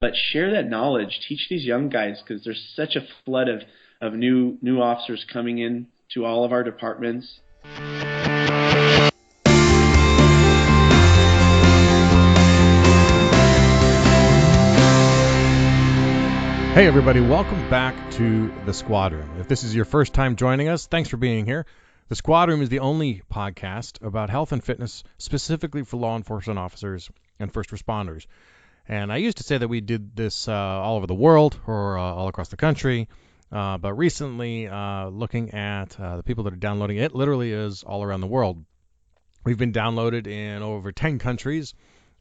but share that knowledge. Teach these young guys, because there's such a flood of new officers coming in to all of our departments. Hey everybody, welcome back to The Squad Room. If this is your first time joining us, thanks for being here. The Squad Room is the only podcast about health and fitness specifically for law enforcement officers and first responders. And I used to say that we did this all over the world or all across the country, but recently looking at the people that are downloading it, literally is all around the world. We've been downloaded in over 10 countries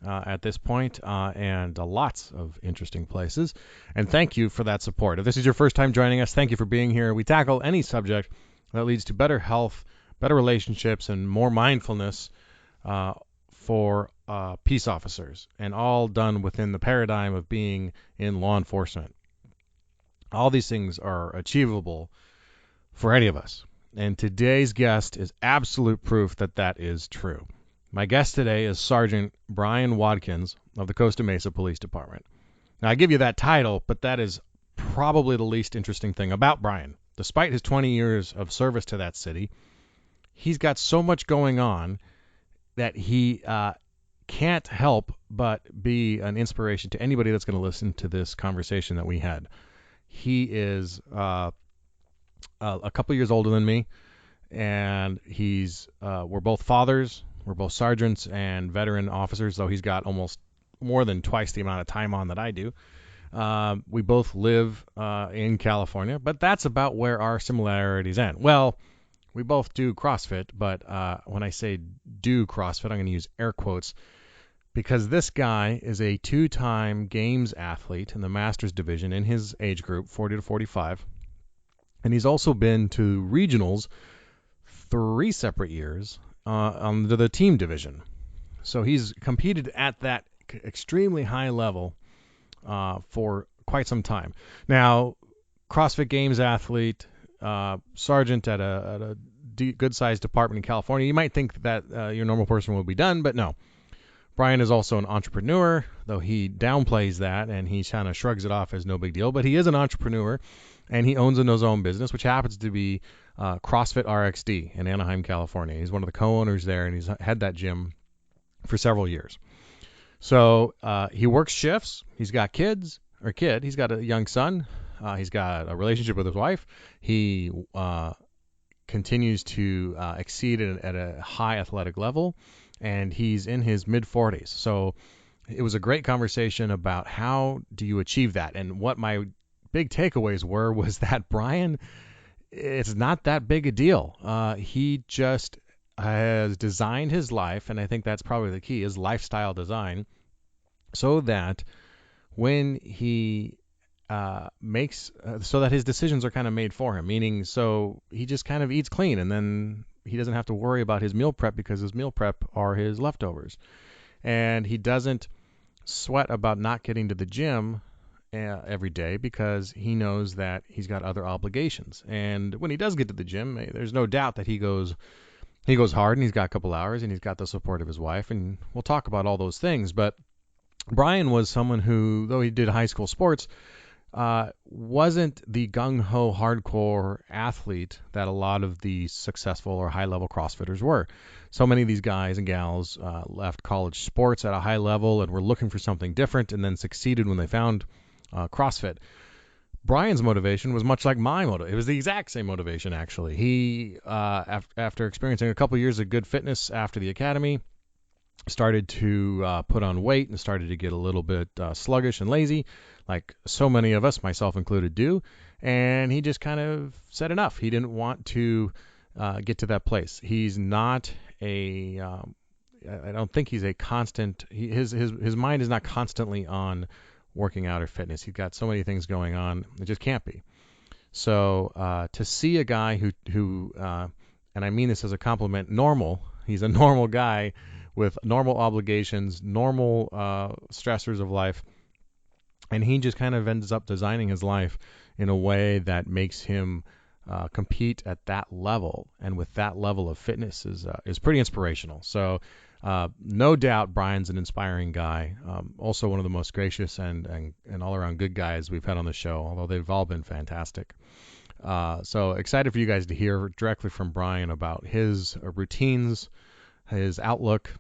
at this point, and lots of interesting places. And thank you for that support. If this is your first time joining us, thank you for being here. We tackle any subject that leads to better health, better relationships, and more mindfulness for peace officers, and all done within the paradigm of being in law enforcement. All these things are achievable for any of us. And today's guest is absolute proof that that is true. My guest today is Sergeant Bryan Wadkins of the Costa Mesa Police Department. Now, I give you that title, but that is probably the least interesting thing about Bryan. Despite his 20 years of service to that city, he's got so much going on that he can't help but be an inspiration to anybody that's going to listen to this conversation that we had. He is a couple years older than me, and we're both fathers. We're both sergeants and veteran officers, though he's got almost more than twice the amount of time on that I do. We both live in California, but that's about where our similarities end. Well, we both do CrossFit, but when I say do CrossFit, I'm going to use air quotes, because this guy is a two-time Games athlete in the Masters division in his age group, 40 to 45. And he's also been to regionals 3 separate years under the team division. So he's competed at that extremely high level for quite some time. Now, CrossFit Games athlete, sergeant at a good-sized department in California. You might think that your normal person would be done, but no. Bryan is also an entrepreneur, though he downplays that and he kind of shrugs it off as no big deal. But he is an entrepreneur, and he owns his own business, which happens to be CrossFit RXD in Anaheim, California. He's one of the co-owners there, and he's had that gym for several years. So he works shifts. He's got kids. He's got a young son. He's got a relationship with his wife. He continues to exceed at a high athletic level, and he's in his mid-40s. So it was a great conversation about how do you achieve that. And what my big takeaways was that Bryan, it's not that big a deal. He just has designed his life, and I think that's probably the key, is lifestyle design, so that when he so that his decisions are kind of made for him, meaning so he just kind of eats clean, and then he doesn't have to worry about his meal prep because his meal prep are his leftovers. And he doesn't sweat about not getting to the gym every day because he knows that he's got other obligations. And when he does get to the gym, there's no doubt that he goes hard, and he's got a couple hours, and he's got the support of his wife, and we'll talk about all those things. But Bryan was someone who, though he did high school sports, wasn't the gung-ho hardcore athlete that a lot of the successful or high-level CrossFitters were. So many of these guys and gals left college sports at a high level and were looking for something different, and then succeeded when they found CrossFit. Bryan's motivation was much like my motivation. It was the exact same motivation, actually. He, after experiencing a couple years of good fitness after the academy, started to put on weight and started to get a little bit sluggish and lazy, like so many of us, myself included, do. And he just kind of said enough. He didn't want to get to that place. He's not I don't think he's a constant. His mind is not constantly on working out or fitness. He's got so many things going on. It just can't be. So to see a guy who and I mean this as a compliment, normal. He's a normal guy with normal obligations, normal stressors of life, and he just kind of ends up designing his life in a way that makes him compete at that level, and with that level of fitness is pretty inspirational. So No doubt Bryan's an inspiring guy. Also one of the most gracious and all-around good guys we've had on the show, although they've all been fantastic. So excited for you guys to hear directly from Bryan about his routines, his outlook,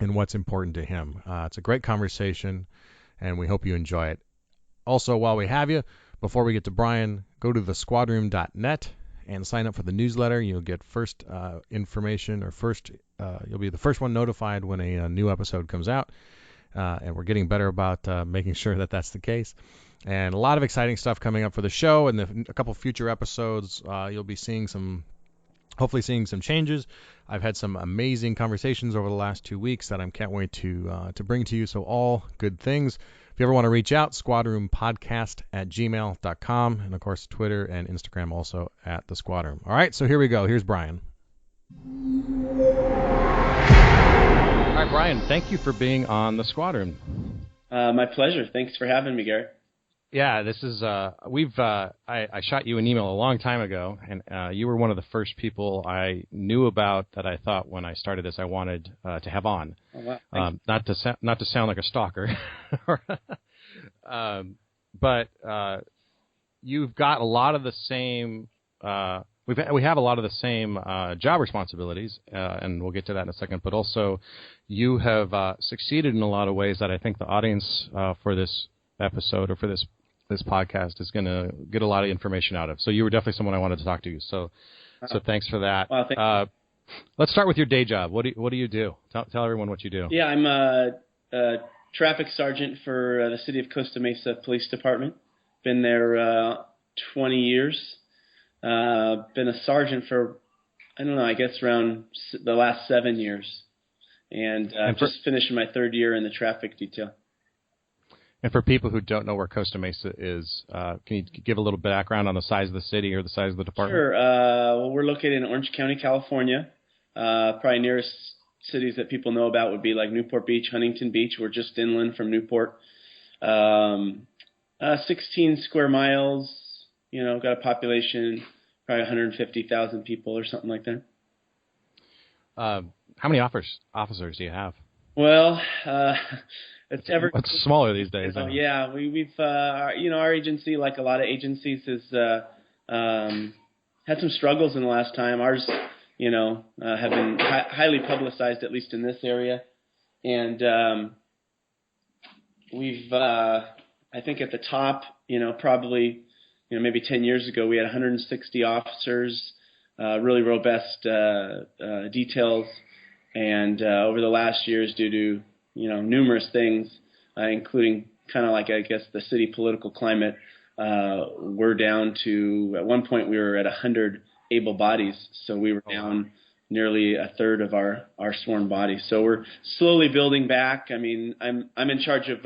and what's important to him. It's a great conversation, and we hope you enjoy it. Also, while we have you, before we get to Bryan, go to thesquadroom.net and sign up for the newsletter. You'll get first information, or you'll be the first one notified when a new episode comes out. And we're getting better about making sure that that's the case. And a lot of exciting stuff coming up for the show, and a couple future episodes. You'll be hopefully seeing some changes. I've had some amazing conversations over the last 2 weeks that I can't wait to bring to you. So all good things. If you ever want to reach out, squadroompodcast@gmail.com, and of course Twitter and Instagram also at the Squadroom. All right, so here we go. Here's Bryan. All right, Bryan, thank you for being on the Squadroom. My pleasure. Thanks for having me, Gary. Yeah, this is I shot you an email a long time ago, and you were one of the first people I knew about that I thought when I started this I wanted to have on. Oh, wow. Not to sound like a stalker, but you've got a lot of the same. We have a lot of the same job responsibilities, and we'll get to that in a second. But also, you have succeeded in a lot of ways that I think the audience for this episode or for this podcast is going to get a lot of information out of. So you were definitely someone I wanted to talk to. So thanks for that. Well, let's start with your day job. What do you do? Tell everyone what you do. Yeah, I'm a traffic sergeant for the city of Costa Mesa Police Department. Been there 20 years. Been a sergeant for, I don't know, I guess around the last 7 years. And just finishing my third year in the traffic detail. And for people who don't know where Costa Mesa is, can you give a little background on the size of the city or the size of the department? Sure. Well, we're located in Orange County, California. Probably nearest cities that people know about would be like Newport Beach, Huntington Beach. We're just inland from Newport. 16 square miles, got a population, probably 150,000 people or something like that. How many officers do you have? Well, it's smaller these days. Yeah, we've our agency, like a lot of agencies, has had some struggles in the last time. Ours, have been highly publicized, at least in this area, and we've, I think, at the top, probably, maybe 10 years ago, we had 160 officers, really robust details. And over the last years, due to numerous things, including kind of like, I guess, the city political climate, we're down to, at one point we were at 100 able bodies, so we were down nearly a third of our sworn bodies. So we're slowly building back. I mean, I'm in charge of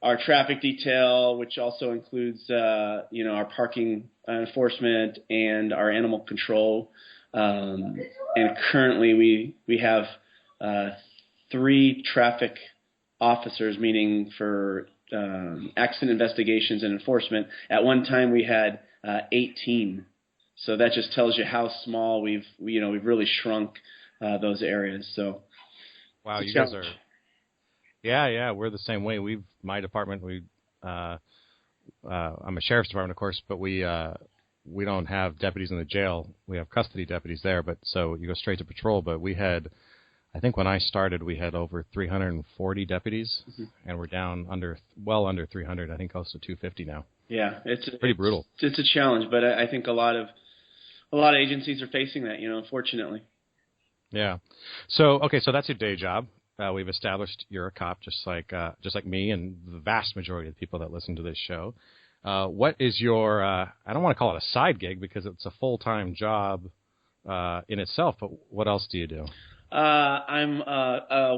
our traffic detail, which also includes our parking enforcement and our animal control. And currently we have 3 traffic officers, meaning for accident investigations and enforcement. At one time we had 18. So that just tells you how small we've really shrunk those areas. So wow, you guys are. Yeah, we're the same way. My department, I'm a sheriff's department, of course, but we don't have deputies in the jail. We have custody deputies there, but so you go straight to patrol. But we had, I think when I started, we had over 340 deputies, and we're down well under 300. I think close to 250 now. Yeah, it's pretty brutal. It's a challenge, but I think a lot of agencies are facing that, unfortunately. Yeah. So that's your day job. We've established you're a cop, just like me and the vast majority of the people that listen to this show. What is your, I don't want to call it a side gig because it's a full-time job in itself, but what else do you do? I'm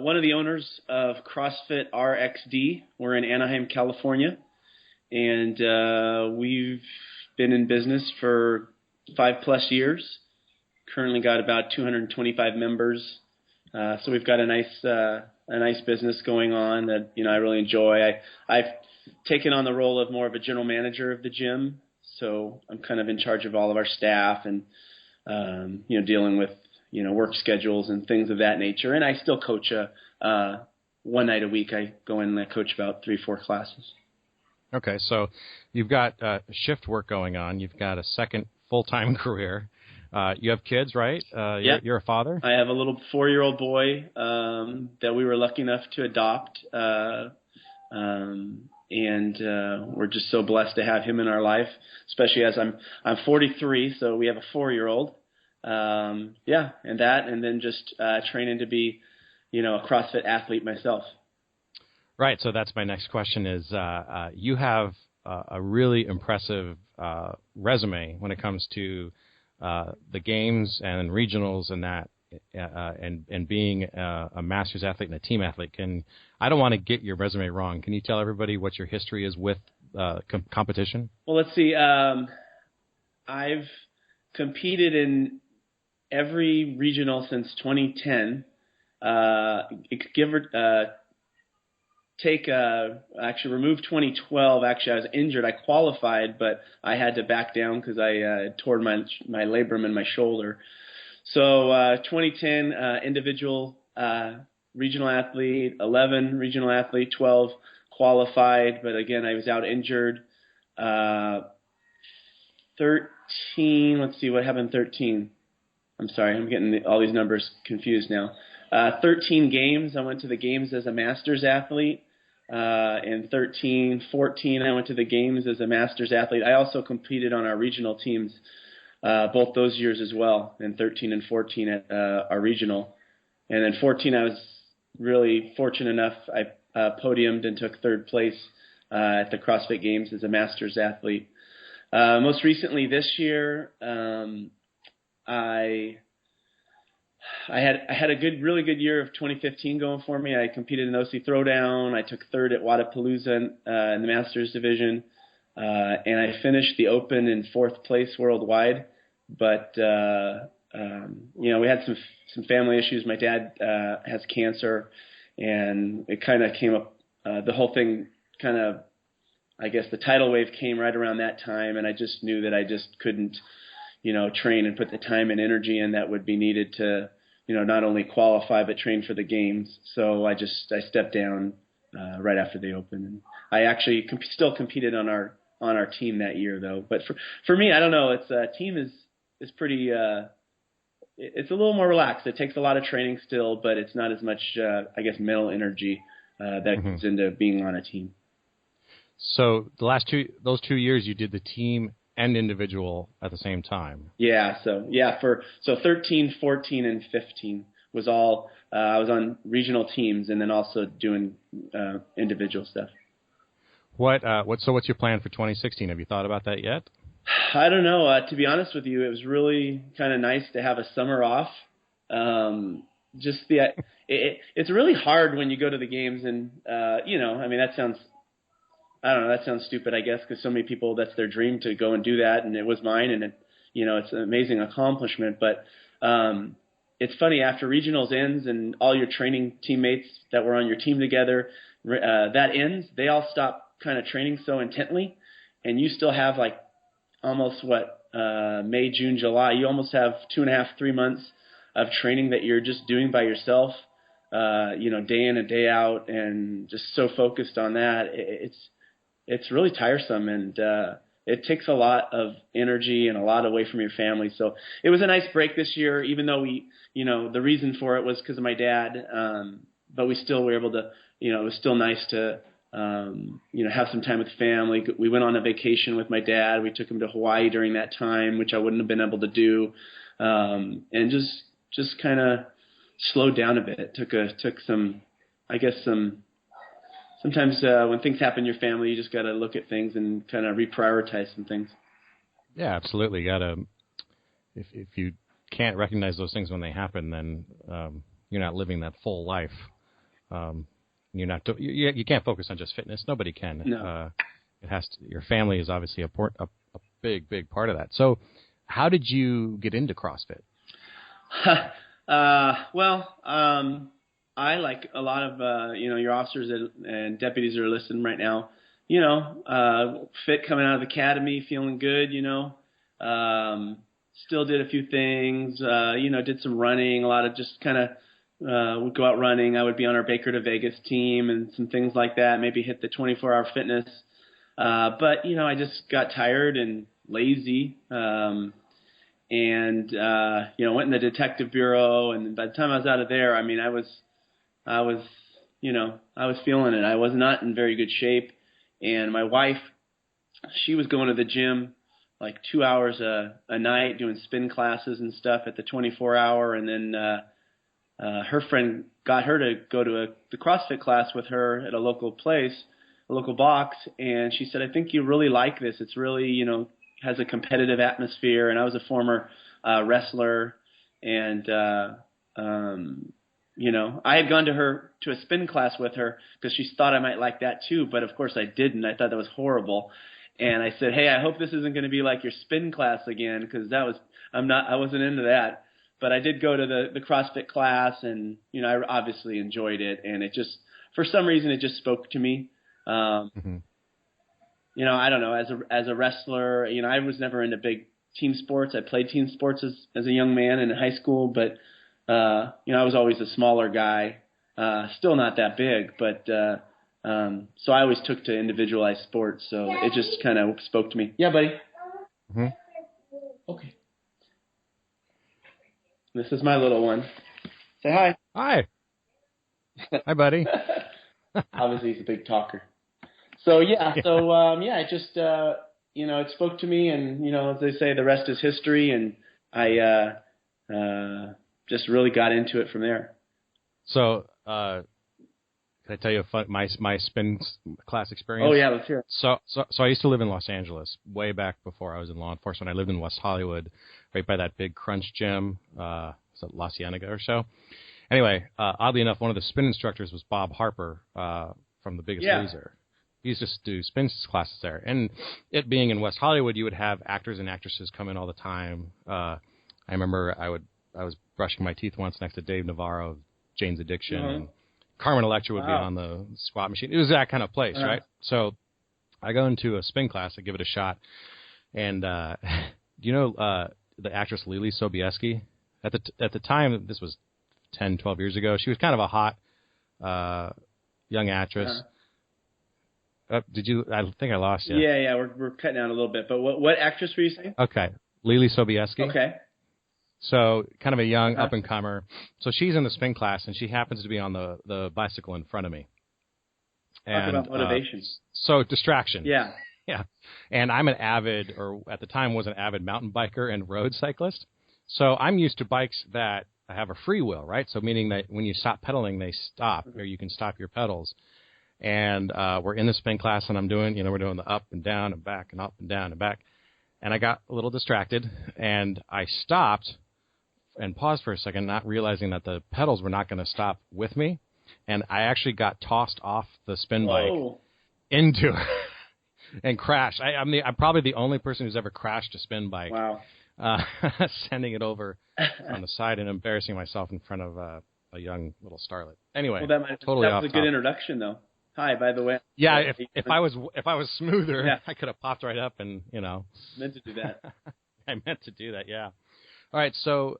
one of the owners of CrossFit RXD. We're in Anaheim, California, and we've been in business for 5+ years. Currently got about 225 members. So we've got a nice business going on that I really enjoy. I've taken on the role of more of a general manager of the gym, so I'm kind of in charge of all of our staff and dealing with work schedules and things of that nature. And I still coach one night a week. I go in and I coach about 3-4 classes. Okay, so you've got shift work going on. You've got a second full-time career. You have kids, right? You're a father? I have a little 4-year-old boy that we were lucky enough to adopt. And we're just so blessed to have him in our life, especially as I'm 43, so we have a 4-year-old. And then just training to be, a CrossFit athlete myself. Right. So that's my next question is, you have a really impressive resume when it comes to the games and regionals and that, and being a master's athlete and a team athlete. I don't want to get your resume wrong. Can you tell everybody what your history is with competition? Well, let's see. I've competed in every regional since 2010. Remove 2012. Actually, I was injured. I qualified, but I had to back down because I tore my labrum in my shoulder. So 2010 individual regional athlete, 11 regional athlete, 12 qualified, but again I was out injured. 13. Let's see what happened. 13. I'm sorry, I'm getting all these numbers confused now. 13 games. I went to the games as a master's athlete. In 13, 14, I went to the games as a master's athlete. I also competed on our regional teams both those years as well, in 13 and 14 at our regional. And then 14, I was really fortunate enough. I podiumed and took third place at the CrossFit Games as a master's athlete. Most recently this year, I had a really good year of 2015 going for me. I competed in OC Throwdown. I took third at Wadapalooza in the Masters division, and I finished the Open in fourth place worldwide. But we had some family issues. My dad has cancer, and it kind of came up. The whole thing kind of, I guess, the tidal wave came right around that time, and I just knew that I just couldn't, train and put the time and energy in that would be needed to, not only qualify but train for the games. So I stepped down right after the Open. And I actually still competed on our team that year though. But for me, I don't know. It's team is pretty. It's a little more relaxed. It takes a lot of training still, but it's not as much, I guess, mental energy that goes into being on a team. So those 2 years, you did the team and individual at the same time. Yeah. So 13, 14, and 15 was all. I was on regional teams and then also doing individual stuff. So what's your plan for 2016? Have you thought about that yet? I don't know. To be honest with you, it was really kind of nice to have a summer off. It's really hard when you go to the games and, that sounds stupid, I guess, because so many people, that's their dream to go and do that. And it was mine, and it's an amazing accomplishment. But it's funny, after regionals ends and all your training teammates that were on your team together, that ends, they all stop kind of training so intently. And you still have like almost May, June, July, you almost have 2.5, 3 months of training that you're just doing by yourself, day in and day out, and just so focused on that. It's really tiresome, and it takes a lot of energy and a lot away from your family. So it was a nice break this year, even though the reason for it was because of my dad, but we still were able to, it was still nice to, have some time with family. We went on a vacation with my dad. We took him to Hawaii during that time, which I wouldn't have been able to do, and just kind of slowed down a bit. Took some. Sometimes when things happen in your family, you just got to look at things and kind of reprioritize some things. Yeah, absolutely. You got to. If you can't recognize those things when they happen, then you're not living that full life. You can't focus on just fitness. Nobody can. No. Your family is obviously a big part of that. So, how did you get into CrossFit? I, like a lot of your officers and deputies that are listening right now, fit coming out of the academy, feeling good, still did a few things, did some running, a lot of just kind of, would go out running. I would be on our Baker to Vegas team and some things like that, maybe hit the 24-hour fitness. But, I just got tired and lazy. Went in the detective bureau. And by the time I was out of there, I mean, I was feeling it. I was not in very good shape. And my wife, she was going to the gym like 2 hours a night doing spin classes and stuff at the 24-hour. And then her friend got her to go to the CrossFit class with her at a local place, a local box. And she said, I think you really like this. It's really, has a competitive atmosphere. And I was a former wrestler. And, I had gone to a spin class with her because she thought I might like that too. But of course I didn't. I thought that was horrible. And I said, hey, I hope this isn't going to be like your spin class again, because I wasn't into that. But I did go to the CrossFit class, and, I obviously enjoyed it. And it just, for some reason, it just spoke to me. I don't know, as a wrestler, I was never into big team sports. I played team sports as a young man in high school, but, I was always a smaller guy, still not that big, but, so I always took to individualized sports. So it just kind of spoke to me. Yeah, buddy. Mm-hmm. Okay. This is my little one. Say hi. Hi. Hi, buddy. Obviously, he's a big talker. So, it just, it spoke to me, and, as they say, the rest is history, and I just really got into it from there. So, can I tell you my spin class experience? Oh, yeah, let's hear it. So I used to live in Los Angeles way back before I was in law enforcement. I lived in West Hollywood, right by that big Crunch gym, La Cienega or so. Anyway, oddly enough, one of the spin instructors was Bob Harper from The Biggest Loser. He used to do spin classes there. And it being in West Hollywood, you would have actors and actresses come in all the time. I remember I was brushing my teeth once next to Dave Navarro of Jane's Addiction, and Carmen Electra would be on the squat machine. It was that kind of place, right? So I go into a spin class, I give it a shot, and do you know the actress Lily Sobieski? At the time, this was 10, 12 years ago, she was kind of a hot young actress. Did you? I think I lost you. Yeah, we're cutting out a little bit. But what actress were you saying? Okay, Lily Sobieski. Okay. So kind of a young up-and-comer. So she's in the spin class, and she happens to be on the bicycle in front of me. Talk about motivation. So distraction. Yeah. Yeah. And I'm an avid, or at the time was an avid mountain biker and road cyclist. So I'm used to bikes that have a free wheel, right? So meaning that when you stop pedaling, they stop, or you can stop your pedals. And we're in the spin class, and I'm doing, we're doing the up and down and back and up and down and back. And I got a little distracted, and I stopped and paused for a second, not realizing that the pedals were not going to stop with me. And I actually got tossed off the spin bike into it and crashed. I'm probably the only person who's ever crashed a spin bike. Wow. Sending it over on the side and embarrassing myself in front of a young little starlet. Anyway, that was a good introduction, though. Hi, by the way. Yeah, if I was smoother, I could have popped right up and meant to do that. I meant to do that. Yeah. All right. So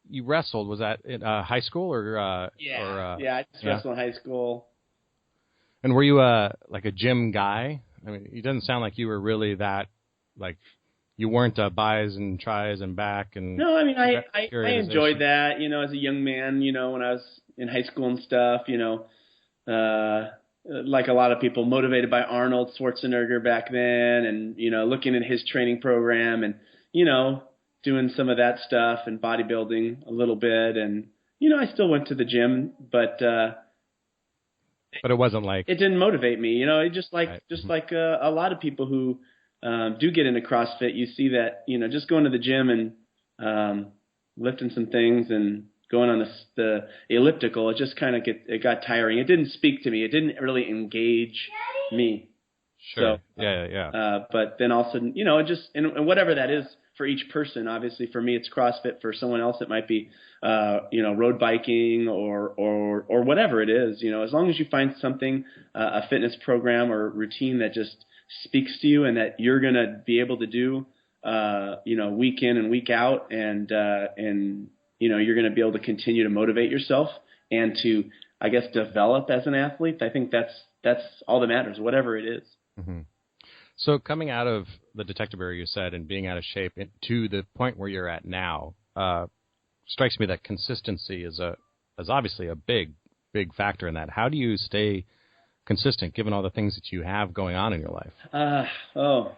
you wrestled. Was that in high school or? I just wrestled in high school. And were you like a gym guy? I mean, it doesn't sound like you were really that like. You weren't buys and tries and back and. No, I mean I enjoyed that. As a young man, when I was in high school and stuff, like a lot of people, motivated by Arnold Schwarzenegger back then, and looking at his training program, and doing some of that stuff and bodybuilding a little bit, and I still went to the gym, but it wasn't like it didn't motivate me. It just like a lot of people who do get into CrossFit, you see that just going to the gym and lifting some things and going on the elliptical, it just kind of got tiring. It didn't speak to me. It didn't really engage me. Sure. So, yeah. But then also, and whatever that is for each person. Obviously, for me, it's CrossFit. For someone else, it might be, road biking or whatever it is. As long as you find something, a fitness program or routine that just speaks to you and that you're gonna be able to do, week in and week out, and you're going to be able to continue to motivate yourself and to, I guess, develop as an athlete. I think that's all that matters, whatever it is. Mm-hmm. So coming out of the detective bureau, you said, and being out of shape to the point where you're at now, strikes me that consistency is obviously a big factor in that. How do you stay consistent given all the things that you have going on in your life? Well,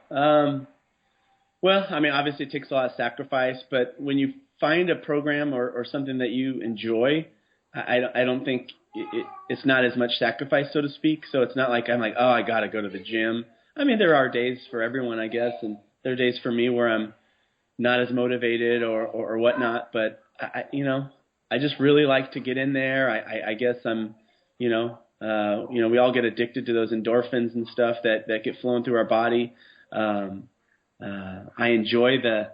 I mean, obviously it takes a lot of sacrifice, but when you find a program or something that you enjoy, I don't think it's not as much sacrifice, so to speak. So it's not like I'm like, oh, I got to go to the gym. I mean, there are days for everyone, I guess, and there are days for me where I'm not as motivated or whatnot, but I just really like to get in there. I guess I'm, we all get addicted to those endorphins and stuff that get flowing through our body. I enjoy the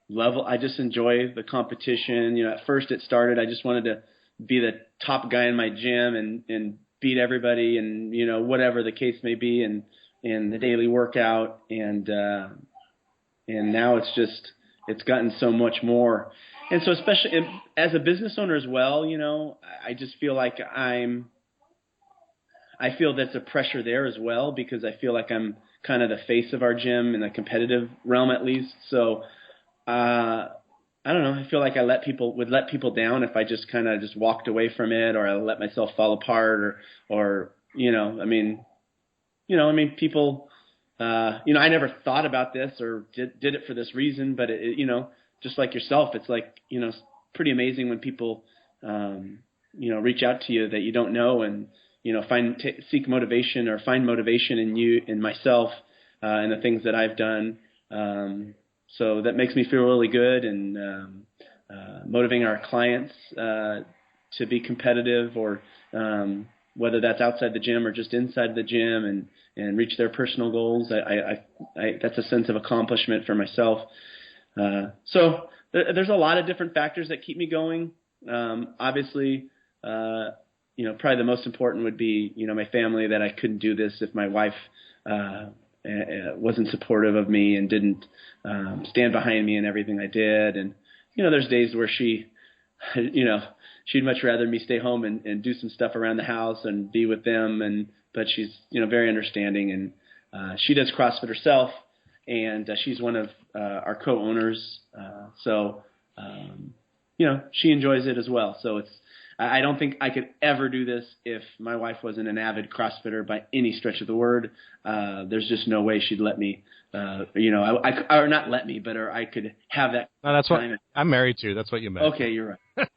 level. I just enjoy the competition. At first it started, I just wanted to be the top guy in my gym and beat everybody and, whatever the case may be in the daily workout. And now it's gotten so much more. And so especially as a business owner as well, I just feel like I feel that's a pressure there as well, because I feel like I'm kind of the face of our gym in the competitive realm, at least. So, I don't know. I feel like I would let people down if I just kind of just walked away from it, or I let myself fall apart or people, I never thought about this or did it for this reason, but just like yourself, it's like, pretty amazing when people, reach out to you that you don't know and, seek motivation or find motivation in myself, and the things that I've done. So that makes me feel really good, and motivating our clients to be competitive, or whether that's outside the gym or just inside the gym, and reach their personal goals. That's a sense of accomplishment for myself. So there's a lot of different factors that keep me going. Obviously, probably the most important would be, my family, that I couldn't do this if my wife wasn't supportive of me and didn't stand behind me in everything I did. And, there's days where she'd much rather me stay home and do some stuff around the house and be with them. But she's, very understanding, and she does CrossFit herself, and she's one of our co-owners. So she enjoys it as well. So I don't think I could ever do this if my wife wasn't an avid CrossFitter by any stretch of the word. There's just no way she'd let me, or not let me, or I could have that. No, that's what I'm married to. That's what you meant. Okay, you're right.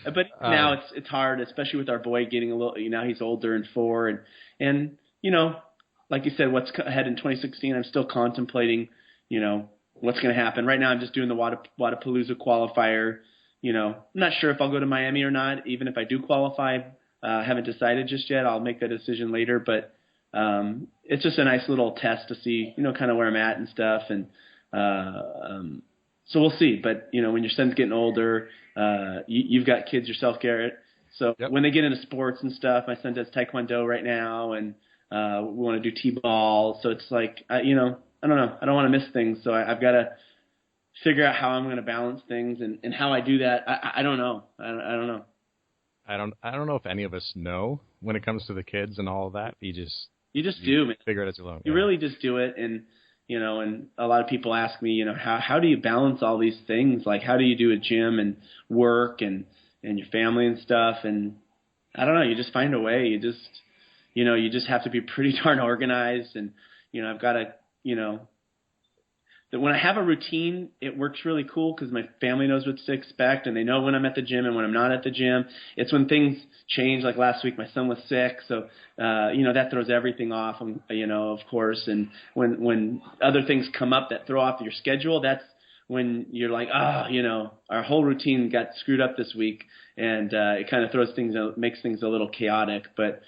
But now it's hard, especially with our boy getting a little. Now he's older and 4, and like you said, what's ahead in 2016. I'm still contemplating, what's going to happen. Right now, I'm just doing the Wadapalooza qualifier. I'm not sure if I'll go to Miami or not. Even if I do qualify, I haven't decided just yet. I'll make that decision later. But it's just a nice little test to see, kind of where I'm at and stuff. And so we'll see. But, when your son's getting older, you've got kids yourself, Garrett. So when they get into sports and stuff, my son does Taekwondo right now, and we want to do T-ball. So it's like, I don't know. I don't want to miss things. So I've got to figure out how I'm going to balance things, and how I do that. I don't know. I don't know. I don't know if any of us know when it comes to the kids and all of that. You just do, man. Figure it out alone. You really just do it. And, and a lot of people ask me, how do you balance all these things? Like, how do you do a gym and work and your family and stuff? And I don't know. You just find a way. You just have to be pretty darn organized. And, I've got to, that when I have a routine, it works really cool because my family knows what to expect, and they know when I'm at the gym and when I'm not at the gym. It's when things change, like last week my son was sick, so that throws everything off, of course. And when other things come up that throw off your schedule, that's when you're like, our whole routine got screwed up this week, and it kind of throws things, makes things a little chaotic. But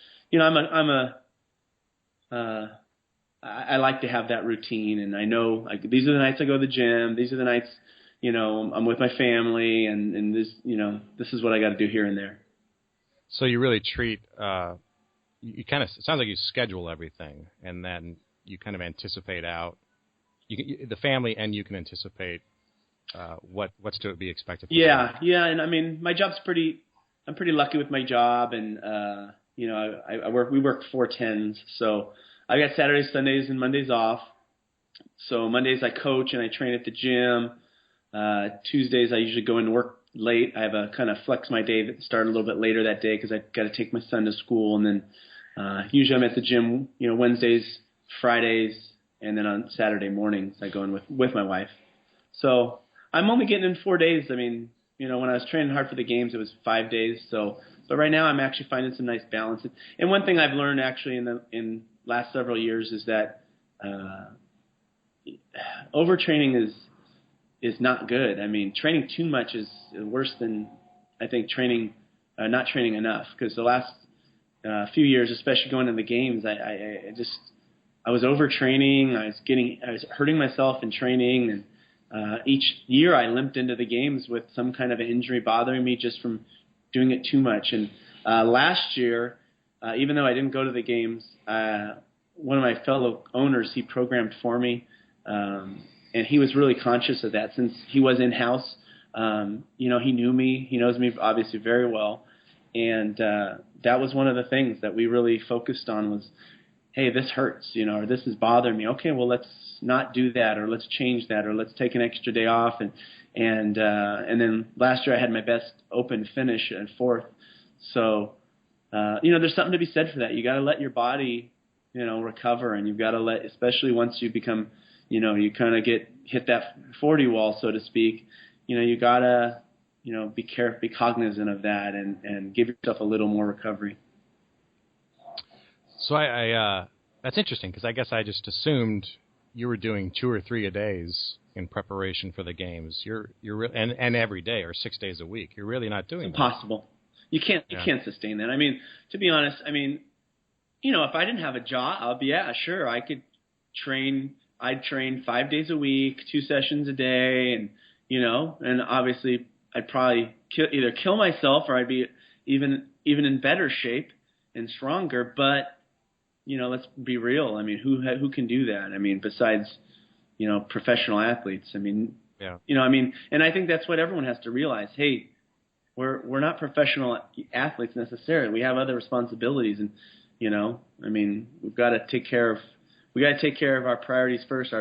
I like to have that routine, and I know these are the nights I go to the gym. These are the nights, I'm with my family, and this, this is what I got to do here and there. So you really treat, you kind of, it sounds like you schedule everything, and then you kind of anticipate out the family and you can anticipate what's to be expected. Yeah, and I mean, my job's I'm pretty lucky with my job, and we work 4/10s, so I got Saturdays, Sundays, and Mondays off. So Mondays I coach and I train at the gym. Tuesdays I usually go into work late. I have a kind of flex my day that start a little bit later that day because I got to take my son to school, and then usually I'm at the gym, Wednesdays, Fridays, and then on Saturday mornings I go in with my wife. So I'm only getting in 4 days. I mean, when I was training hard for the games, it was 5 days. But right now I'm actually finding some nice balance. And one thing I've learned actually in last several years is that overtraining is not good. I mean, training too much is worse than I think not training enough. Because the last few years, especially going to the games, I was overtraining. I was hurting myself in training, and each year I limped into the games with some kind of an injury bothering me just from doing it too much. And last year, even though I didn't go to the games, one of my fellow owners, he programmed for me, and he was really conscious of that since he was in-house. He knew me. He knows me obviously very well. And that was one of the things that we really focused on was, hey, this hurts, or this is bothering me. Okay, well, let's not do that, or let's change that, or let's take an extra day off. And then last year I had my best open finish at 4th. So, there's something to be said for that. You got to let your body, recover, and you've got to especially once you become, you kind of hit that 40 wall, so to speak, you got to, be careful, be cognizant of that and give yourself a little more recovery. So that's interesting because I guess I just assumed you were doing 2 or 3 a days in preparation for the games. You're and every day or 6 days a week. You're really not doing that. Impossible. You can't sustain that. I mean, to be honest, if I didn't have a job, yeah, sure, I could train. I'd train 5 days a week, 2 sessions a day, and and obviously I'd probably either kill myself or I'd be even in better shape and stronger. But let's be real. I mean, who can do that? I mean, besides, professional athletes. I mean, yeah. And I think that's what everyone has to realize. Hey, we're not professional athletes necessarily. We have other responsibilities, and we've got to take care of our priorities first.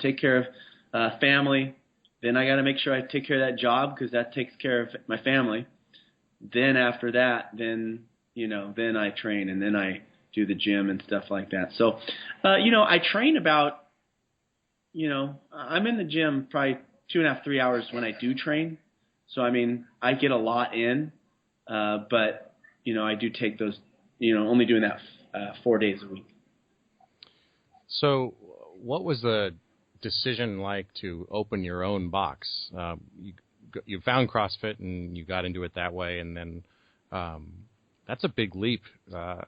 Take care of family. Then I got to make sure I take care of that job because that takes care of my family. Then after that, then I train and then I do the gym and stuff like that. So, I train about, I'm in the gym probably 2.5, 3 hours when I do train. So, I get a lot in, but, I do take those, only doing that 4 days a week. So what was the decision like to open your own box? You found CrossFit and you got into it that way, and then that's a big leap to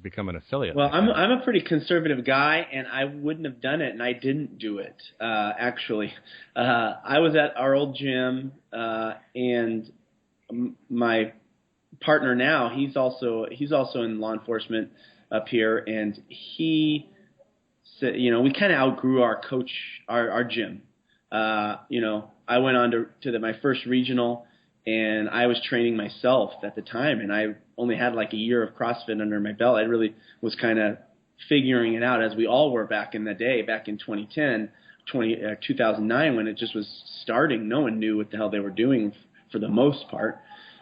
become an affiliate. Well, I'm a pretty conservative guy, and I wouldn't have done it, and I didn't do it. Actually, I was at our old gym, and my partner now, he's also in law enforcement up here, and he said, we kind of outgrew our gym. I went on to my first regional, and I was training myself at the time, and I only had like a year of CrossFit under my belt. I really was kind of figuring it out, as we all were back in the day, back in 2009, when it just was starting. No one knew what the hell they were doing for the most part.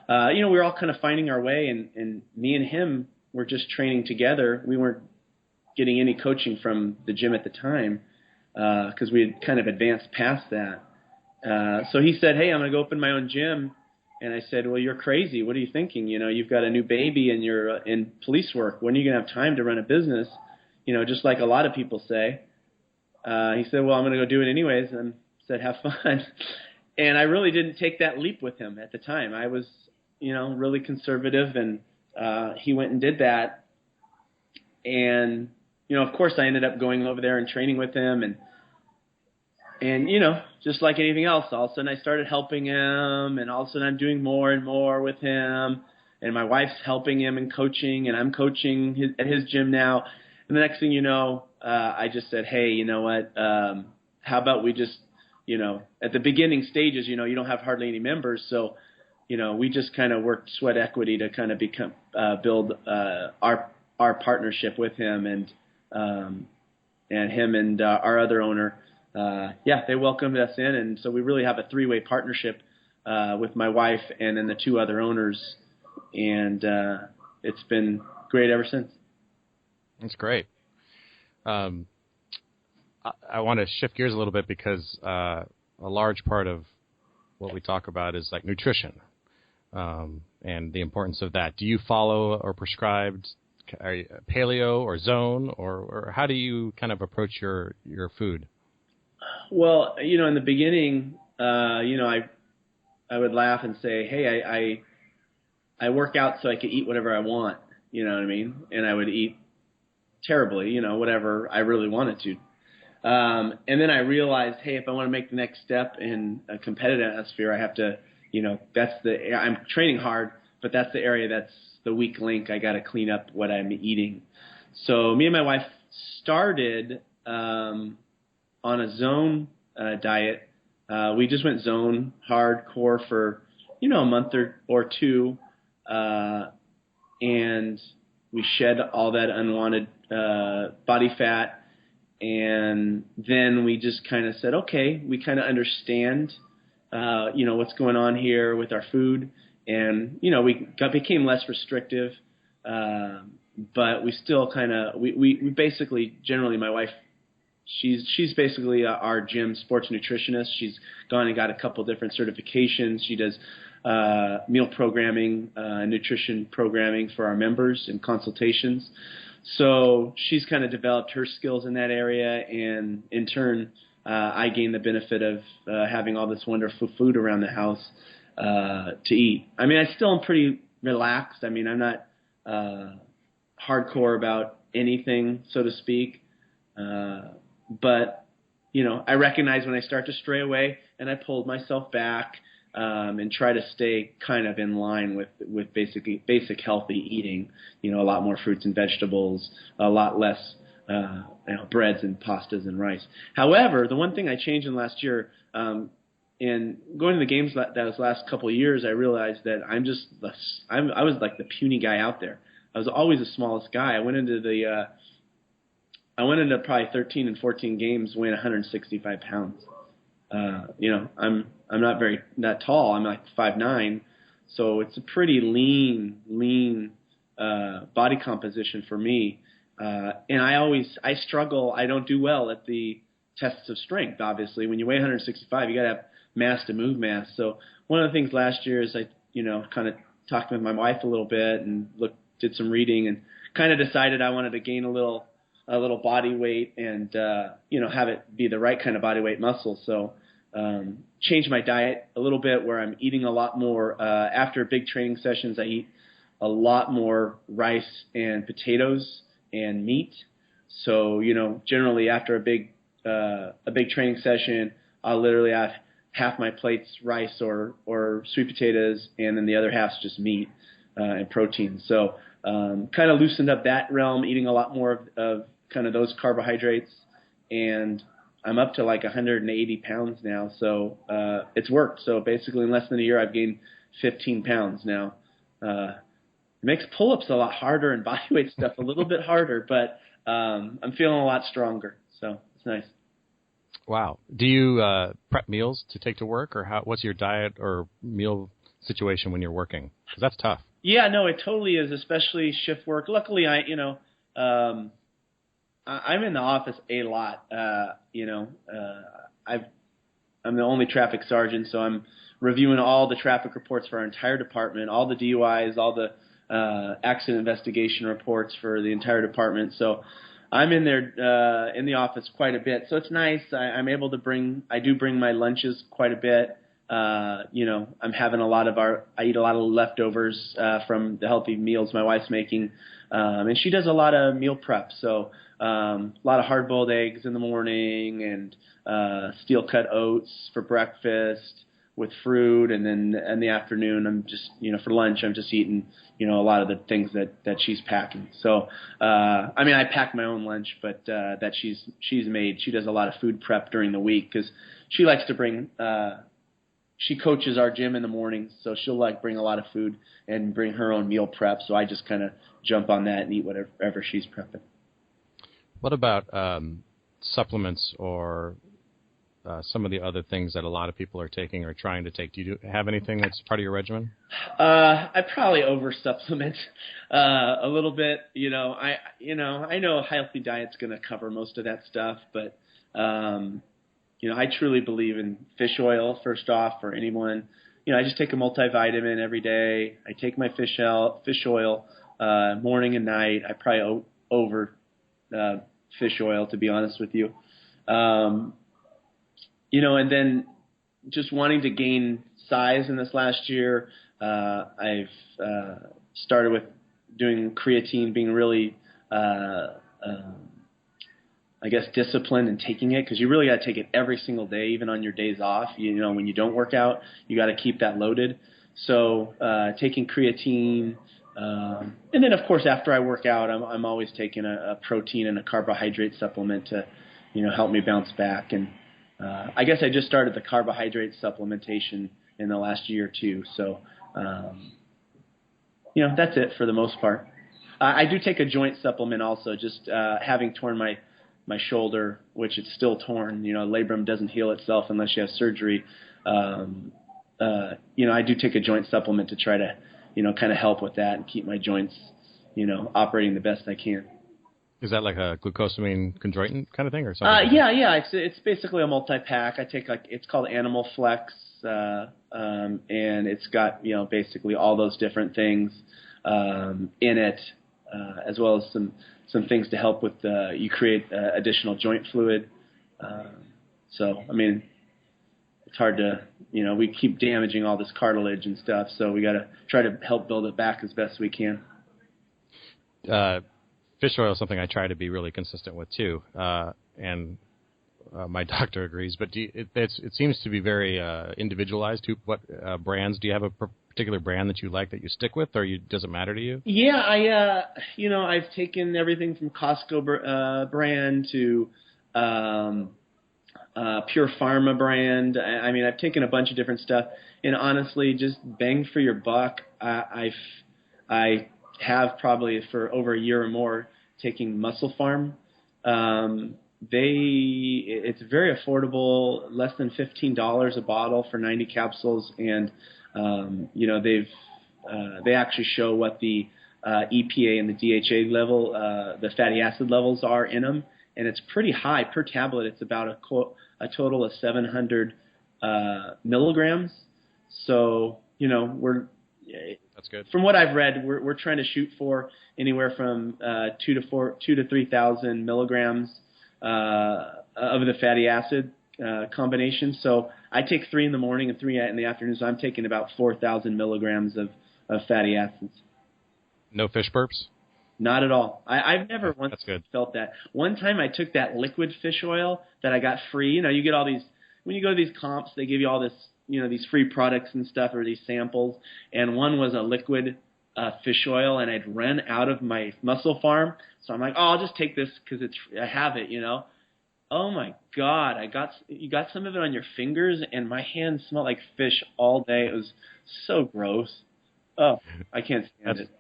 We were all kind of finding our way, and me and him were just training together. We weren't getting any coaching from the gym at the time because we had kind of advanced past that. So he said, hey, I'm going to go open my own gym. And I said, well, you're crazy. What are you thinking? You've got a new baby and you're in police work. When are you going to have time to run a business? Just like a lot of people say. He said, well, I'm going to go do it anyways. And I said, have fun. And I really didn't take that leap with him at the time. I was, really conservative, and he went and did that. And, of course, I ended up going over there and training with him, and just like anything else, all of a sudden I started helping him, and all of a sudden I'm doing more and more with him, and my wife's helping him and coaching, and I'm coaching at his gym now. And the next thing you know, I just said, hey, you know what, how about we just, at the beginning stages, you don't have hardly any members. So, we just kind of worked sweat equity to kind of build our partnership with him, and him and our other owner. They welcomed us in. And so we really have a 3-way partnership with my wife and then the 2 other owners. And it's been great ever since. That's great. I want to shift gears a little bit because a large part of what we talk about is like nutrition and the importance of that. Do you follow or prescribe paleo or zone, or how do you kind of approach your food? Well, in the beginning, I would laugh and say, hey, I work out so I could eat whatever I want, you know what I mean? And I would eat terribly, whatever I really wanted to. And then I realized, hey, if I want to make the next step in a competitive atmosphere, I have to, I'm training hard, but that's the area that's the weak link. I got to clean up what I'm eating. So me and my wife started on a zone diet. We just went zone hardcore for, a month or 2. And we shed all that unwanted body fat. And then we just kind of said, okay, we kind of understand, what's going on here with our food. And, we became less restrictive. But we still kind of, we basically, generally my wife, she's basically our gym sports nutritionist. She's gone and got a couple different certifications. She does meal programming, nutrition programming for our members and consultations. So she's kind of developed her skills in that area, and in turn, I gain the benefit of having all this wonderful food around the house to eat. I mean, I still am pretty relaxed. I mean, I'm not hardcore about anything, so to speak. But, I recognize when I start to stray away, and I pulled myself back and try to stay kind of in line with basic healthy eating, a lot more fruits and vegetables, a lot less breads and pastas and rice. However, the one thing I changed in the last year, in going to the games those last couple of years, I realized that I was like the puny guy out there. I was always the smallest guy. I went into probably 13 and 14 games weighing 165 pounds. I'm not that tall. I'm like 5'9", so it's a pretty lean body composition for me. And I struggle. I don't do well at the tests of strength. Obviously, when you weigh 165, you got to have mass to move mass. So one of the things last year is I kind of talked with my wife a little bit and did some reading and kind of decided I wanted to gain a little body weight and have it be the right kind of body weight muscle. So change my diet a little bit where I'm eating a lot more. After big training sessions, I eat a lot more rice and potatoes and meat. So, generally after a big training session, I'll literally have half my plate's rice or sweet potatoes, and then the other half's just meat and protein. So kind of loosened up that realm, eating a lot more of kind of those carbohydrates, and I'm up to like 180 pounds now, so it's worked. So basically in less than a year, I've gained 15 pounds now. It makes pull-ups a lot harder and bodyweight stuff a little bit harder, but I'm feeling a lot stronger, so it's nice. Wow. Do you prep meals to take to work, or what's your diet or meal situation when you're working? Because that's tough. Yeah, no, it totally is, especially shift work. Luckily, I'm in the office a lot. I'm the only traffic sergeant, so I'm reviewing all the traffic reports for our entire department, all the DUIs, all the accident investigation reports for the entire department. So I'm in there in the office quite a bit. So it's nice. I'm able to bring my lunches quite a bit. I'm having I eat a lot of leftovers from the healthy meals my wife's making. And she does a lot of meal prep. So a lot of hard-boiled eggs in the morning and steel-cut oats for breakfast, with fruit, and then in the afternoon I'm just, for lunch I'm just eating, a lot of the things that she's packing. So, I pack my own lunch, but that she's made. She does a lot of food prep during the week because she likes to bring. She coaches our gym in the morning, so she'll bring a lot of food and bring her own meal prep. So I just kind of jump on that and eat whatever she's prepping. What about supplements or some of the other things that a lot of people are taking or trying to take? Do you have anything that's part of your regimen? I probably over supplement a little bit. I know a healthy diet's going to cover most of that stuff, but I truly believe in fish oil. First off, for anyone, I just take a multivitamin every day. I take my fish oil morning and night. I probably over fish oil, to be honest with you. And then just wanting to gain size in this last year, I've started with doing creatine, being really, disciplined and taking it, because you really got to take it every single day, even on your days off. When you don't work out, you got to keep that loaded. So taking creatine, and then of course after I work out, I'm always taking a protein and a carbohydrate supplement to, help me bounce back. And I guess I just started the carbohydrate supplementation in the last year or two. So, that's it for the most part. I do take a joint supplement also, just having torn my shoulder, which it's still torn. Labrum doesn't heal itself unless you have surgery. I do take a joint supplement to try to, kind of help with that and keep my joints, operating the best I can. Is that like a glucosamine chondroitin kind of thing or something? Yeah. It's basically a multi-pack. I take it's called Animal Flex, and it's got, basically all those different things in it, as well as some things to help with you create additional joint fluid. So, it's hard to, we keep damaging all this cartilage and stuff, so we got to try to help build it back as best we can. Fish oil is something I try to be really consistent with too, and my doctor agrees. But it seems to be very individualized. What brands do you have? A particular brand that you like that you stick with, or does it matter to you? Yeah, I've taken everything from Costco brand to Pure Pharma brand. I've taken a bunch of different stuff, and honestly, just bang for your buck. I have probably for over a year or more taking Muscle Farm. It's very affordable, less than $15 a bottle for 90 capsules, and they actually show what the EPA and the DHA level, the fatty acid levels are in them, and it's pretty high per tablet. It's about a total of 700 milligrams. So that's good. From what I've read, we're trying to shoot for anywhere from 2,000 to 3,000 milligrams of the fatty acid combination. So I take 3 in the morning and 3 in the afternoon. So I'm taking about 4,000 milligrams of fatty acids. No fish burps? Not at all. I've never once felt that. One time I took that liquid fish oil that I got free. You get all these, when you go to these comps, they give you all this, these free products and stuff, or these samples. And one was a liquid fish oil, and I'd run out of my Muscle Farm. So I'm like, I'll just take this because I have it, Oh my God, you got some of it on your fingers, and my hands smelled like fish all day. It was so gross. Oh, I can't stand it.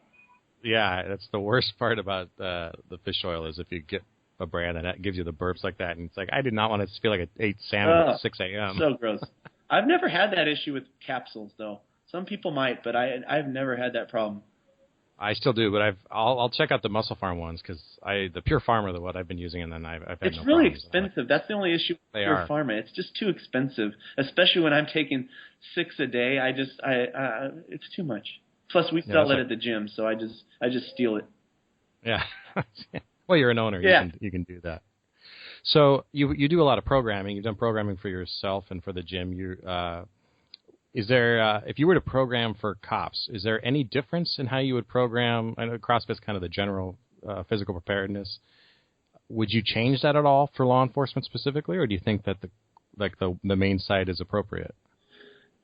Yeah, that's the worst part about the fish oil is if you get a brand that gives you the burps like that, and it's like, I did not want to feel like I ate salmon at 6 a.m. So gross. I've never had that issue with capsules, though. Some people might, but I've never had that problem. I still do, but I'll check out the Muscle Farm ones because the Pure Pharma are what I've been using, and then I've had it's no really problems. Expensive. That's the only issue with Pure Pharma. It's just too expensive, especially when I'm taking 6 a day. It's too much. Plus, we sell it at the gym, so I just steal it. Yeah. Well, you're an owner. Yeah. You can do that. So you do a lot of programming. You've done programming for yourself and for the gym. Is there, if you were to program for cops, is there any difference in how you would program? I know CrossFit's kind of the general physical preparedness. Would you change that at all for law enforcement specifically, or do you think that the main site is appropriate?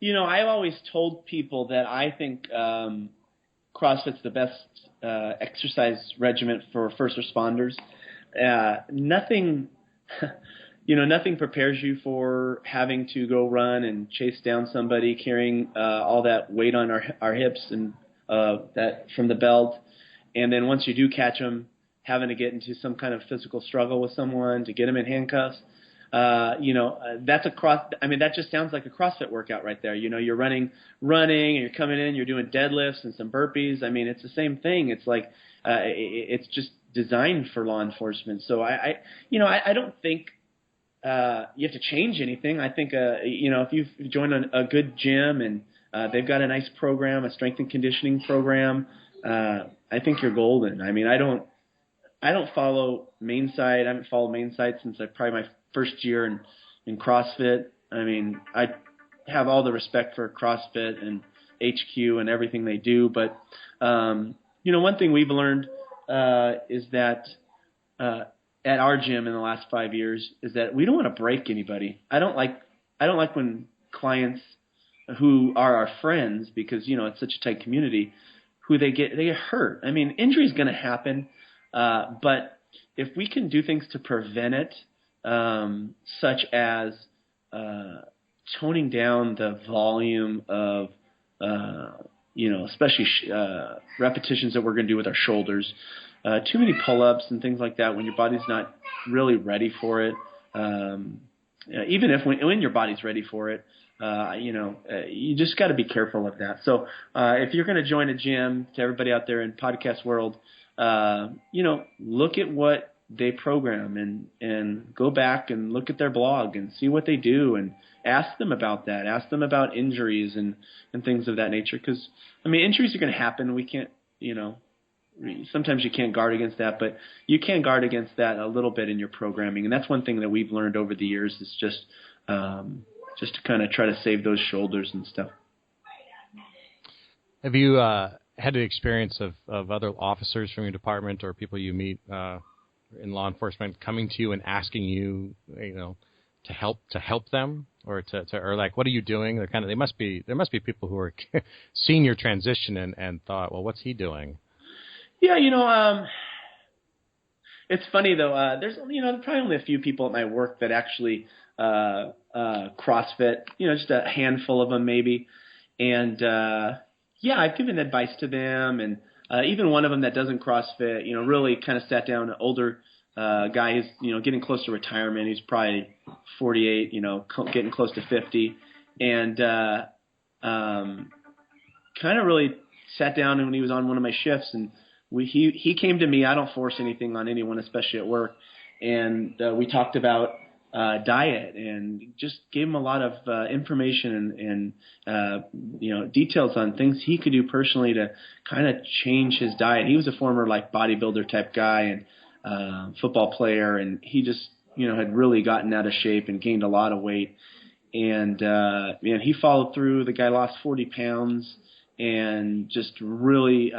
I've always told people that I think CrossFit's the best exercise regimen for first responders. Nothing prepares you for having to go run and chase down somebody carrying all that weight on our hips and that from the belt. And then once you do catch them, having to get into some kind of physical struggle with someone to get them in handcuffs. That's that just sounds like a CrossFit workout right there. You're running, and you're coming in, you're doing deadlifts and some burpees. I mean, it's the same thing. It's like, it's just designed for law enforcement. So I don't think, you have to change anything. I think, if you've joined a good gym and, they've got a nice program, a strength and conditioning program, I think you're golden. I mean, I don't follow Mainside. I haven't followed Mainside since probably my first year in CrossFit. I mean, I have all the respect for CrossFit and HQ and everything they do. But, one thing we've learned is that at our gym in the last 5 years is that we don't want to break anybody. I don't like when clients who are our friends, because, it's such a tight community, who they get hurt. I mean, injury is going to happen. But if we can do things to prevent it, such as toning down the volume of, especially repetitions that we're going to do with our shoulders, too many pull-ups and things like that when your body's not really ready for it. Even if when your body's ready for it, you just got to be careful of that. So if you're going to join a gym, to everybody out there in podcast world, look at what they program and go back and look at their blog and see what they do and ask them about that. Ask them about injuries and things of that nature. Because, injuries are going to happen. We can't, sometimes you can't guard against that, but you can guard against that a little bit in your programming. And that's one thing that we've learned over the years is just to kind of try to save those shoulders and stuff. Have you had the experience of other officers from your department or people you meet in law enforcement coming to you and asking you, to help them or or like, what are you doing? There must be people who are seeing your transition and thought, well, what's he doing? Yeah, it's funny though. There's probably only a few people at my work that actually CrossFit. Just a handful of them maybe, and I've given advice to them, and even one of them that doesn't CrossFit, really kind of sat down, an older guy who's, getting close to retirement. He's probably 48, getting close to 50, and kind of really sat down when he was on one of my shifts, and he came to me. I don't force anything on anyone, especially at work, and we talked about diet and just gave him a lot of information and details on things he could do personally to kind of change his diet. He was a former bodybuilder type guy and football player, and he just had really gotten out of shape and gained a lot of weight. And he followed through. The guy lost 40 pounds and just really,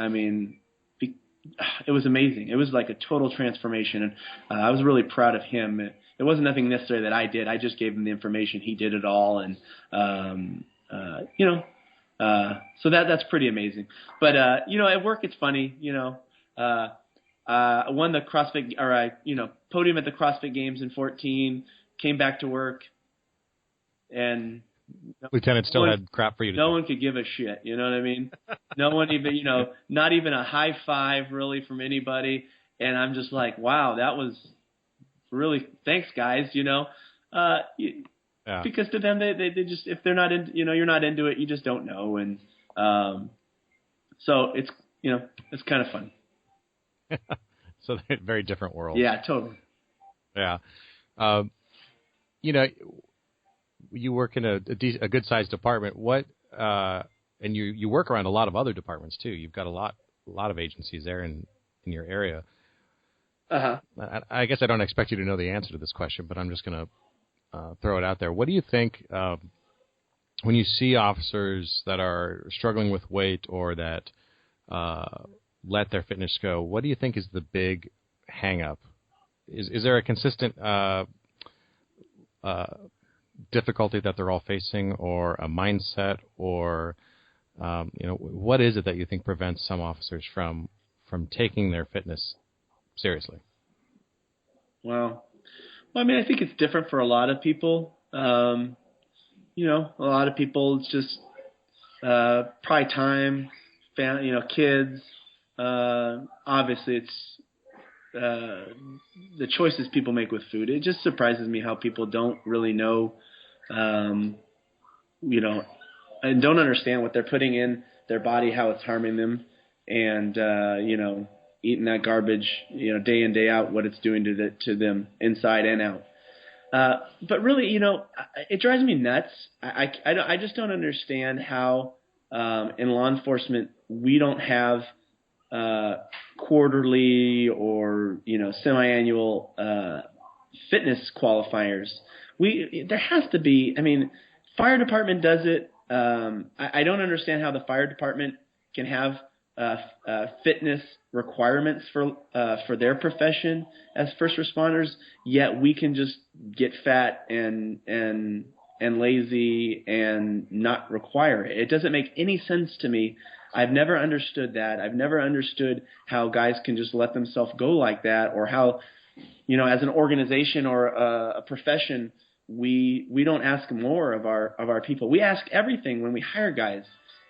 it was amazing. It was like a total transformation, and I was really proud of him. It wasn't nothing necessarily that I did. I just gave him the information. He did it all, and so that's pretty amazing. But at work it's funny. I won the CrossFit, or podium at the CrossFit Games in 2014. Came back to work, and Lieutenant still had crap for you to no say. one could give a shit, you know what I mean? No one even, not even a high five really from anybody. And I'm just like, wow, that was really, thanks guys, Yeah. Because to them, they just, if they're not in, you're not into it, you just don't know. And so it's, it's kind of fun. So they're very different worlds. Yeah, totally. Yeah. You work in a good-sized department. And you work around a lot of other departments too. You've got a lot of agencies there in your area. Uh-huh. I guess I don't expect you to know the answer to this question, but I'm just going to throw it out there. What do you think when you see officers that are struggling with weight or that let their fitness go? What do you think is the big hang-up? Is there a consistent difficulty that they're all facing, or a mindset, or what is it that you think prevents some officers from taking their fitness seriously? Well, I mean, I think it's different for a lot of people. A lot of people, it's just probably time, kids. Obviously, it's the choices people make with food. It just surprises me how people don't really know, and don't understand what they're putting in their body, how it's harming them, and eating that garbage, day in, day out, what it's doing to them inside and out. But really, it drives me nuts. I just don't understand how in law enforcement we don't have quarterly or semi-annual fitness qualifiers. There has to be. I mean, fire department does it. I don't understand how the fire department can have fitness requirements for their profession as first responders, yet we can just get fat and lazy and not require it. It doesn't make any sense to me. I've never understood that. I've never understood how guys can just let themselves go like that, or how, as an organization or a profession, we don't ask more of our people. We ask everything when we hire guys.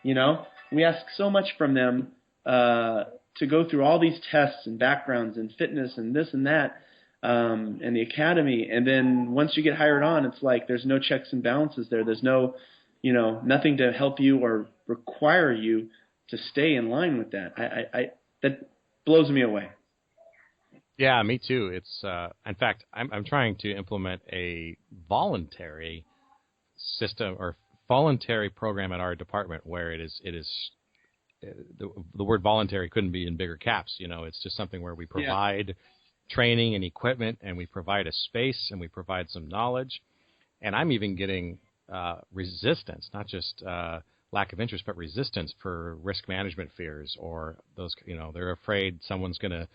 We ask so much from them to go through all these tests and backgrounds and fitness and this and that, and the academy. And then once you get hired on, it's like there's no checks and balances there. There's no, nothing to help you or require you to stay in line with that. That blows me away. Yeah, me too. It's in fact, I'm trying to implement a voluntary system or voluntary program at our department where it is the word voluntary couldn't be in bigger caps. It's just something where we provide training and equipment, and we provide a space, and we provide some knowledge. And I'm even getting resistance, not just lack of interest, but resistance for risk management fears, or those, they're afraid someone's going to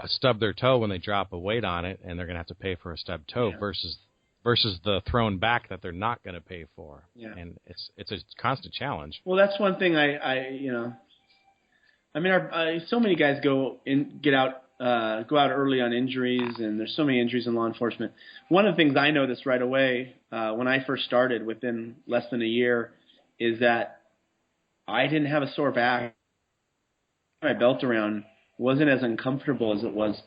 stub their toe when they drop a weight on it, and they're going to have to pay for a stubbed toe versus the thrown back that they're not going to pay for. Yeah. And it's a constant challenge. Well, that's one thing so many guys go out early on injuries, and there's so many injuries in law enforcement. One of the things I noticed right away when I first started, within less than a year, is that I didn't have a sore back. My belt around wasn't as uncomfortable as it was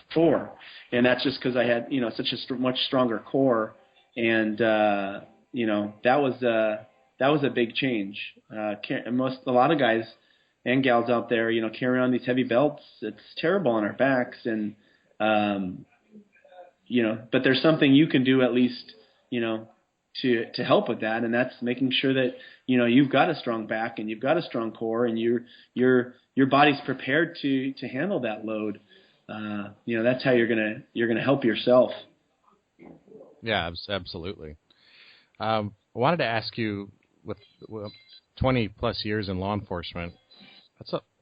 before, and that's just because I had such a much stronger core, and that was a big change. A lot of guys and gals out there, carry on these heavy belts. It's terrible on our backs, and but there's something you can do at least, to help with that, and that's making sure that you've got a strong back and you've got a strong core, and your body's prepared to handle that load. That's how you're gonna help yourself. Yeah, absolutely. I wanted to ask you, with 20 plus years in law enforcement,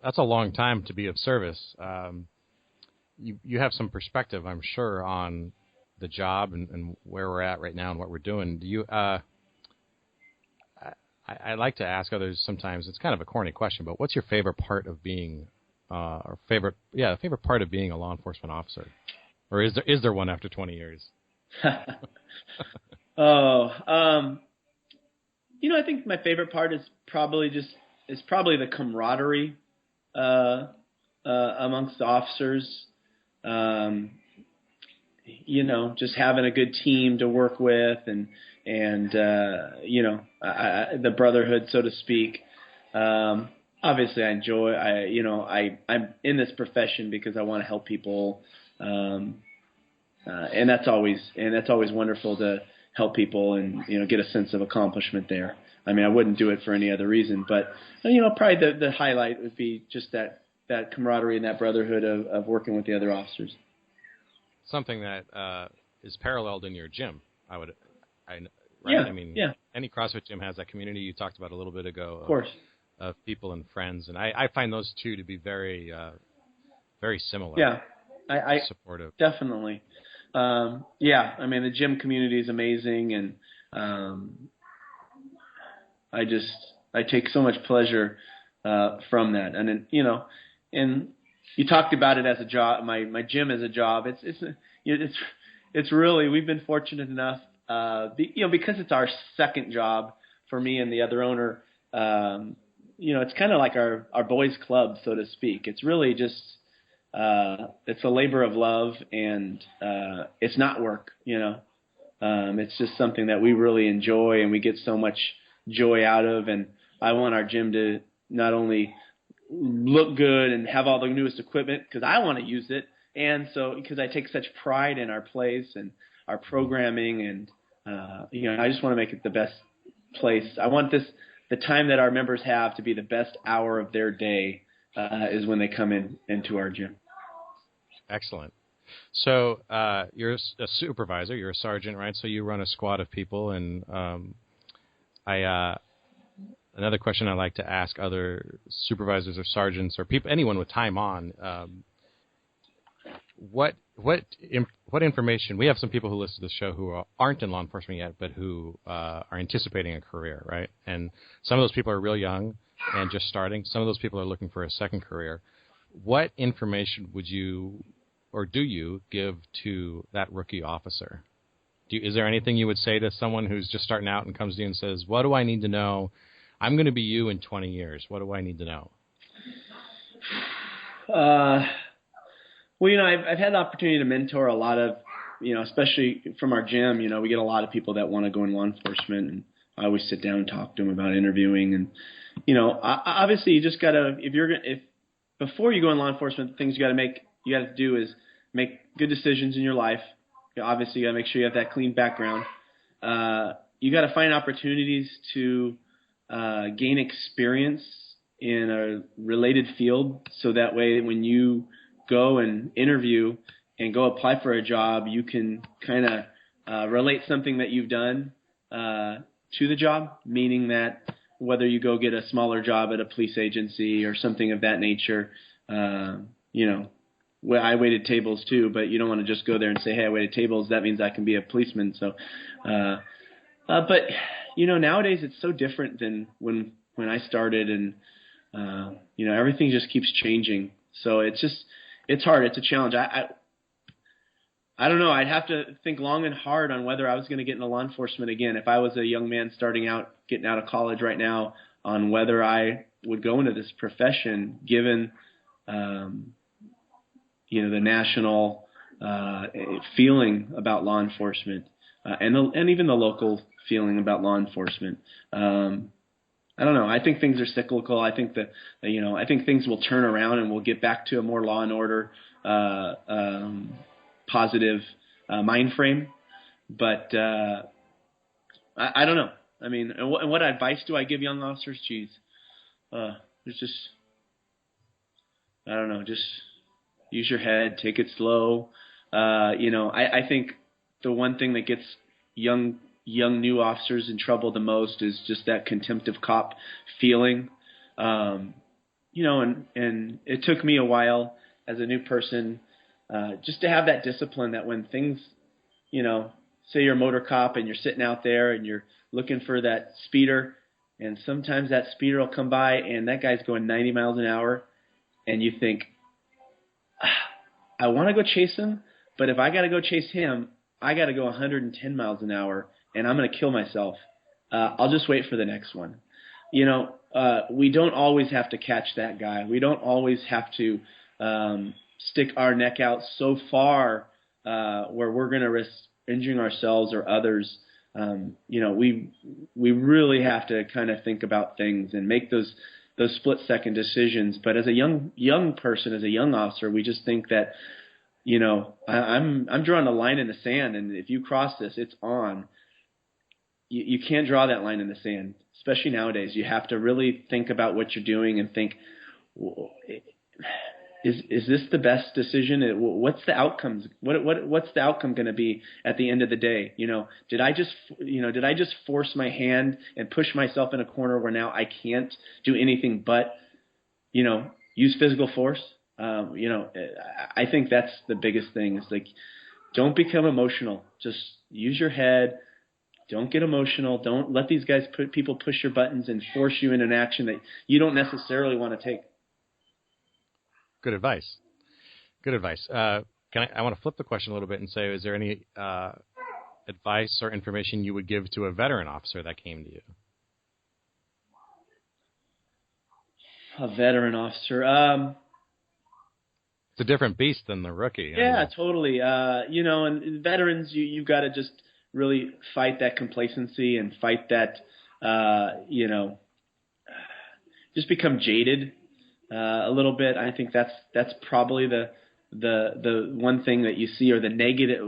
that's a long time to be of service. You have some perspective, I'm sure, on the job and where we're at right now and what we're doing. Do you? I like to ask others sometimes. It's kind of a corny question, but what's your favorite part of being, favorite part of being a law enforcement officer, or is there one after 20 years? I think my favorite part is probably the camaraderie amongst the officers. Just having a good team to work with, and the brotherhood, so to speak. Obviously, I enjoy. I'm in this profession because I want to help people, and that's always wonderful to help people and get a sense of accomplishment there. I mean, I wouldn't do it for any other reason, but probably the highlight would be just that camaraderie and that brotherhood of working with the other officers. Something that is paralleled in your gym, right? Yeah, I mean, any CrossFit gym has that community you talked about a little bit ago. Of course. Of people and friends, and I find those two to be very, very similar. Yeah, I supportive. Definitely. Yeah, I mean, the gym community is amazing, and I take so much pleasure from that. And then, and you talked about it as a job, my gym as a job. It's really, we've been fortunate enough, because it's our second job for me and the other owner. It's kind of like our boys' club, so to speak. It's really just it's a labor of love, and it's not work. It's just something that we really enjoy and we get so much joy out of. And I want our gym to not only look good and have all the newest equipment because I want to use it, and so because I take such pride in our place and our programming, and I just want to make it the best place. I want the time that our members have to be the best hour of their day is when they come into our gym. Excellent. So you're a supervisor, you're a sergeant, right? So you run a squad of people, and another question I like to ask other supervisors or sergeants or anyone with time on, what information? We have some people who listen to the show who aren't in law enforcement yet, but who are anticipating a career, right? And some of those people are real young and just starting. Some of those people are looking for a second career. What information would you or do you give to that rookie officer? Is there anything you would say to someone who's just starting out and comes to you and says, what do I need to know? I'm going to be you in 20 years. What do I need to know? Well, I've had the opportunity to mentor a lot of, especially from our gym, we get a lot of people that want to go in law enforcement, and I always sit down and talk to them about interviewing. And, obviously you just got to, before you go in law enforcement, the things you got to do is make good decisions in your life. Obviously, you got to make sure you have that clean background. You got to find opportunities to gain experience in a related field, so that way when you go and interview and go apply for a job, you can kind of relate something that you've done to the job, meaning that whether you go get a smaller job at a police agency or something of that nature, well, I waited tables too, but you don't want to just go there and say, hey, I waited tables. That means I can be a policeman. So, but nowadays it's so different than when I started, and everything just keeps changing. So it's hard. It's a challenge. I don't know. I'd have to think long and hard on whether I was going to get into law enforcement again. If I was a young man starting out, getting out of college right now, on whether I would go into this profession, given the national feeling about law enforcement, and even the local feeling about law enforcement. I don't know. I think things are cyclical. I think that I think things will turn around and we'll get back to a more law and order positive mind frame. But I don't know. I mean, and what advice do I give young officers? Geez, there's just, I don't know. Just use your head, take it slow. I think the one thing that gets young new officers in trouble the most is just that contempt of cop feeling. And it took me a while as a new person just to have that discipline that when things, say you're a motor cop and you're sitting out there and you're looking for that speeder, and sometimes that speeder will come by and that guy's going 90 miles an hour, and you think, I want to go chase him, but if I got to go chase him, I got to go 110 miles an hour, and I'm going to kill myself. I'll just wait for the next one. We don't always have to catch that guy. We don't always have to stick our neck out so far where we're going to risk injuring ourselves or others. We really have to kind of think about things and make those split-second decisions. But as a young person, as a young officer, we just think that, I'm drawing a line in the sand, and if you cross this, it's on. You can't draw that line in the sand, especially nowadays. You have to really think about what you're doing and think, is this the best decision? What's the outcomes? What's the outcome going to be at the end of the day? Did I just force my hand and push myself in a corner where now I can't do anything but, use physical force? I think that's the biggest thing. Is like, don't become emotional. Just use your head. Don't get emotional. Don't let these people push your buttons and force you into an action that you don't necessarily want to take. Good advice. Good advice. I want to flip the question a little bit and say, is there any advice or information you would give to a veteran officer that came to you? A veteran officer. It's a different beast than the rookie. Yeah, totally. And veterans, you've got to just really fight that complacency and fight that, just become jaded a little bit. I think that's probably the one thing that you see, or the negative,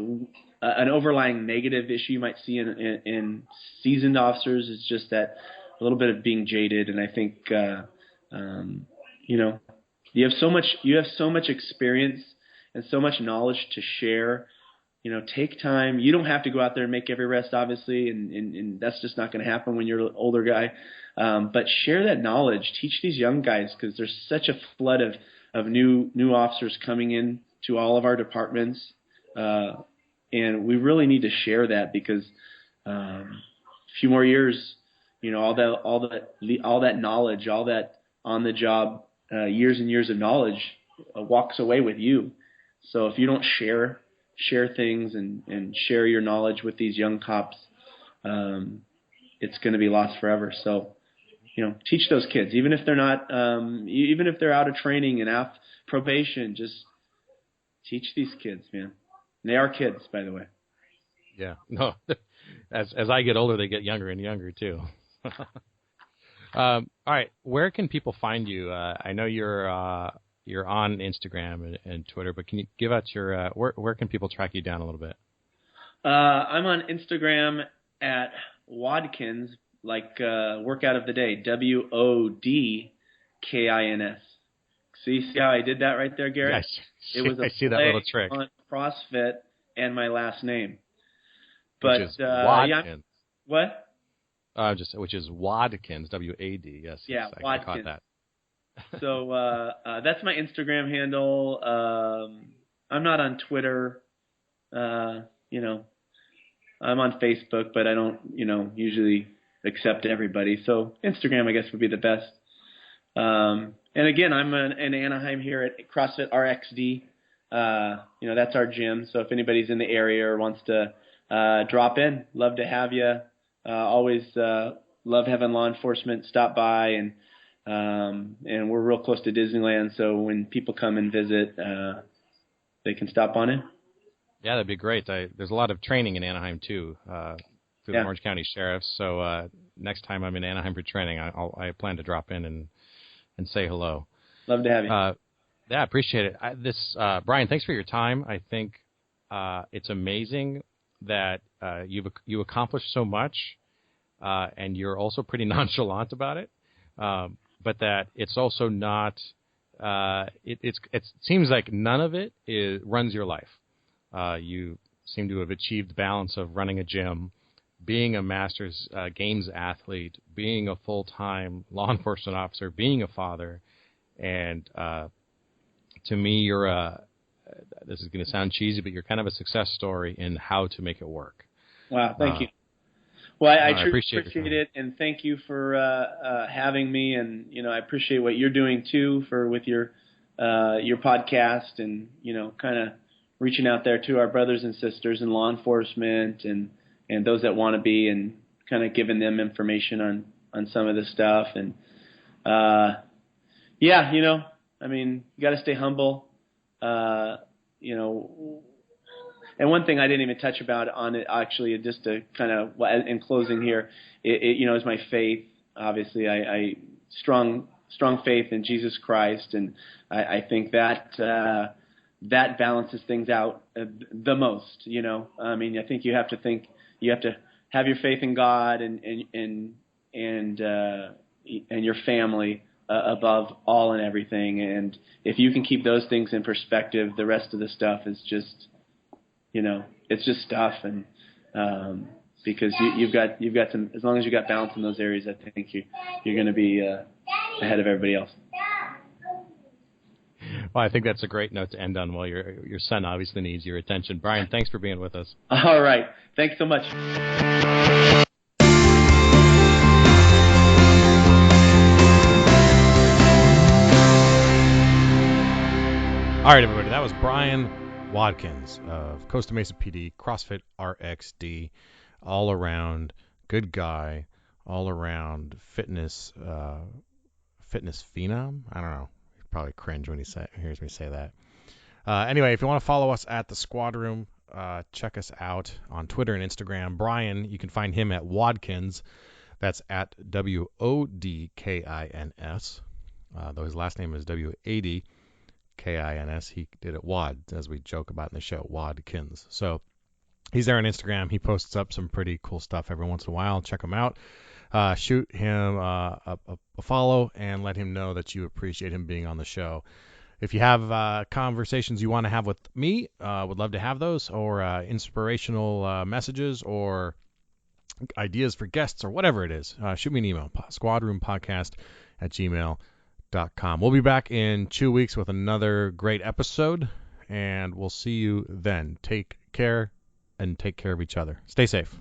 an overlying negative issue you might see in seasoned officers is just that a little bit of being jaded. And I think, you have so much experience and so much knowledge to share. Take time. You don't have to go out there and make every arrest, obviously, and that's just not going to happen when you're an older guy. But share that knowledge. Teach these young guys, because there's such a flood of new officers coming in to all of our departments, and we really need to share that, because a few more years, all that knowledge, all that on the job years and years of knowledge walks away with you. So if you don't share things and share your knowledge with these young cops, it's going to be lost forever. So, teach those kids, even if they're not, even if they're out of training and out probation, just teach these kids, man. And they are kids, by the way. Yeah. No. As I get older, they get younger and younger too. All right. Where can people find you? I know you're on Instagram and Twitter, but can you give out your where can people track you down a little bit? I'm on Instagram at Wadkins, like workout of the day, WODKINS. See how I did that right there, Garrett? Yes. It was I see that little trick on CrossFit and my last name. But which is Wadkins. yeah, what? Which is Wadkins, W-A-D. Yes. Yeah, yes, Wadkins. I caught that. So that's my Instagram handle. I'm not on Twitter. I'm on Facebook, but I don't, usually accept everybody. So Instagram, I guess, would be the best. And again, I'm in Anaheim here at CrossFit RXD. That's our gym. So if anybody's in the area or wants to drop in, love to have you. Always love having law enforcement stop by, and we're real close to Disneyland. So when people come and visit, they can stop on in. Yeah, that'd be great. There's a lot of training in Anaheim too, through the Orange County Sheriffs. So next time I'm in Anaheim for training, I plan to drop in and say hello. Love to have you. Yeah, appreciate it. Bryan, thanks for your time. I think it's amazing that you accomplished so much, and you're also pretty nonchalant about it. But that it's also not. It seems like none of it runs your life. You seem to have achieved balance of running a gym, being a Masters Games athlete, being a full-time law enforcement officer, being a father, and to me, you're this is going to sound cheesy, but you're kind of a success story in how to make it work. Wow, thank you. Well, I truly appreciate it, and thank you for having me. And I appreciate what you're doing too with your podcast, and kind of reaching out there to our brothers and sisters in law enforcement and those that want to be, and kind of giving them information on some of this stuff. And you got to stay humble. And one thing I didn't even touch about on it, actually, just to kind of, in closing here, is my faith. Obviously, I strong faith in Jesus Christ, and I think that balances things out the most. I think you have to have your faith in God and your family above all and everything. And if you can keep those things in perspective, the rest of the stuff is just, it's just stuff. And because you've got some, as long as you got balance in those areas, I think you're going to be ahead of everybody else. Well, I think that's a great note to end on. Well, your son obviously needs your attention. Bryan, thanks for being with us. All right. Thanks so much. All right, everybody. That was Bryan Wadkins of Costa Mesa PD, CrossFit RXD, all around good guy, all around fitness phenom. I don't know. He'd probably cringe when he hears me say that. Anyway, if you want to follow us at the Squad Room, check us out on Twitter and Instagram. Bryan, you can find him at Wadkins. That's at WODKINS. Though his last name is WADKINS. He did it Wad, as we joke about in the show, Wadkins. So he's there on Instagram. He posts up some pretty cool stuff every once in a while. Check him out. Shoot him a follow and let him know that you appreciate him being on the show. If you have conversations you want to have with me, would love to have those, or inspirational messages or ideas for guests or whatever it is, shoot me an email, squadroompodcast@gmail.com. We'll be back in 2 weeks with another great episode, and we'll see you then. Take care and take care of each other. Stay safe.